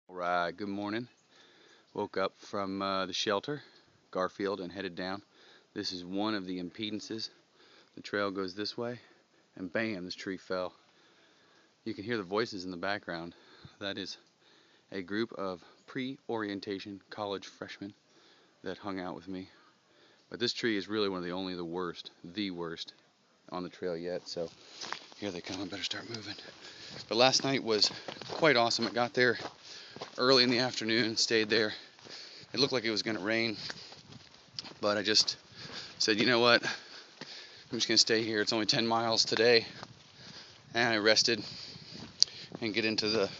Alright, good morning. Woke up from the shelter, Garfield, and headed down. This is one of the impedances. The trail goes this way, and bam, this tree fell. You can hear the voices in the background. That is a group of pre-orientation college freshmen that hung out with me. But this tree is really one of the worst on the trail yet, so here they come. I better start moving. But last night was quite awesome. I got there early in the afternoon, stayed there. It looked like it was going to rain, but I just said, you know what, I'm just going to stay here. It's only 10 miles today, and I rested and get into the,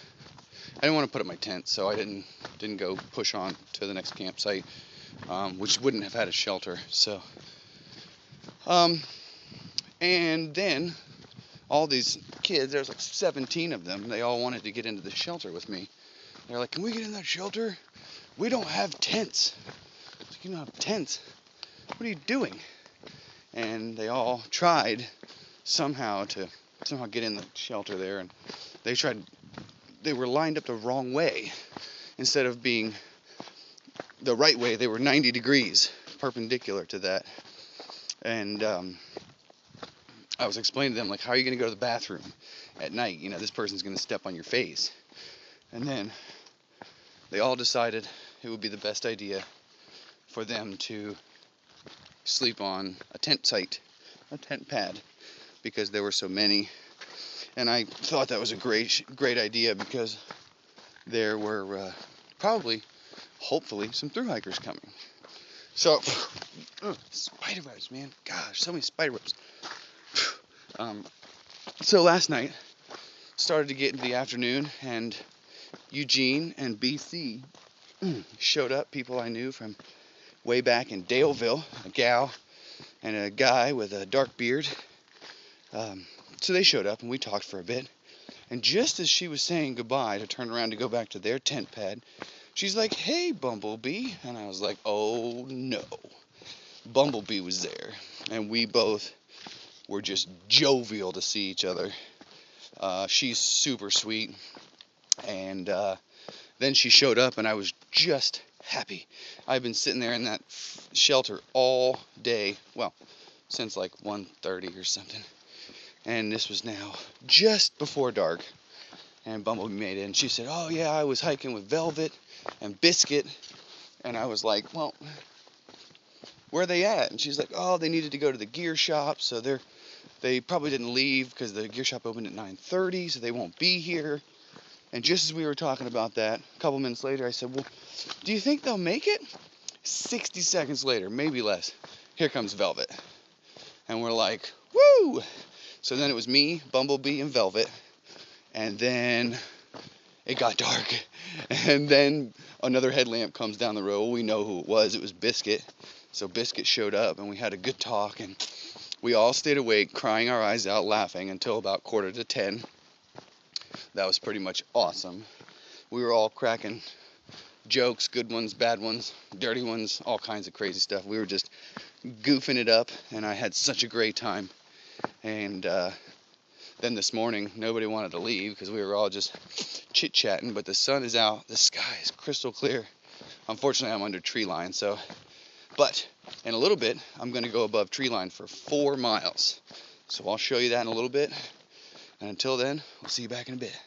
I didn't want to put up my tent, so I didn't go push on to the next campsite, which wouldn't have had a shelter. So, and then all these kids, there's like 17 of them, they all wanted to get into the shelter with me. They're like, can we get in that shelter? We don't have tents. I was like, you don't have tents? What are you doing? And they all tried somehow to get in the shelter there, and they were lined up the wrong way. Instead of being the right way, they were 90 degrees perpendicular to that. And I was explaining to them, like, how are you going to go to the bathroom at night? You know, this person's going to step on your face. And then they all decided it would be the best idea for them to sleep on a tent pad, because there were so many. And I thought that was a great idea, because there were hopefully, some thru hikers coming. So, spider webs, man. Gosh, so many spider webs. So last night, started to get into the afternoon, and Eugene and BC showed up, people I knew from way back in Daleville, a gal and a guy with a dark beard. So they showed up, and we talked for a bit. And just as she was saying goodbye to turn around to go back to their tent pad, she's like, hey, Bumblebee. And I was like, oh no. Bumblebee was there, and we both were just jovial to see each other. She's super sweet, and then she showed up, and I was just happy. I've been sitting there in that shelter all day, well, since like 1:30 or something, and this was now just before dark, and Bumblebee made it, and she said, oh yeah, I was hiking with Velvet and Biscuit, and I was like, well, where are they at? And she's like, oh, they needed to go to the gear shop, so they probably didn't leave because the gear shop opened at 9:30, so they won't be here. And just as we were talking about that, a couple minutes later, I said, well, do you think they'll make it? 60 seconds later, maybe less, here comes Velvet. And we're like, woo! So then it was me, Bumblebee, and Velvet. And then it got dark. And then another headlamp comes down the road. We know who it was. It was Biscuit. So Biscuit showed up, and we had a good talk. And we all stayed awake, crying our eyes out, laughing until about 9:45. That was pretty much awesome. We were all cracking jokes, good ones, bad ones, dirty ones, all kinds of crazy stuff. We were just goofing it up, and I had such a great time. And then this morning, nobody wanted to leave because we were all just chit-chatting, but the sun is out, the sky is crystal clear. Unfortunately, I'm under tree line, but in a little bit, I'm going to go above tree line for 4 miles. So I'll show you that in a little bit. And until then, we'll see you back in a bit.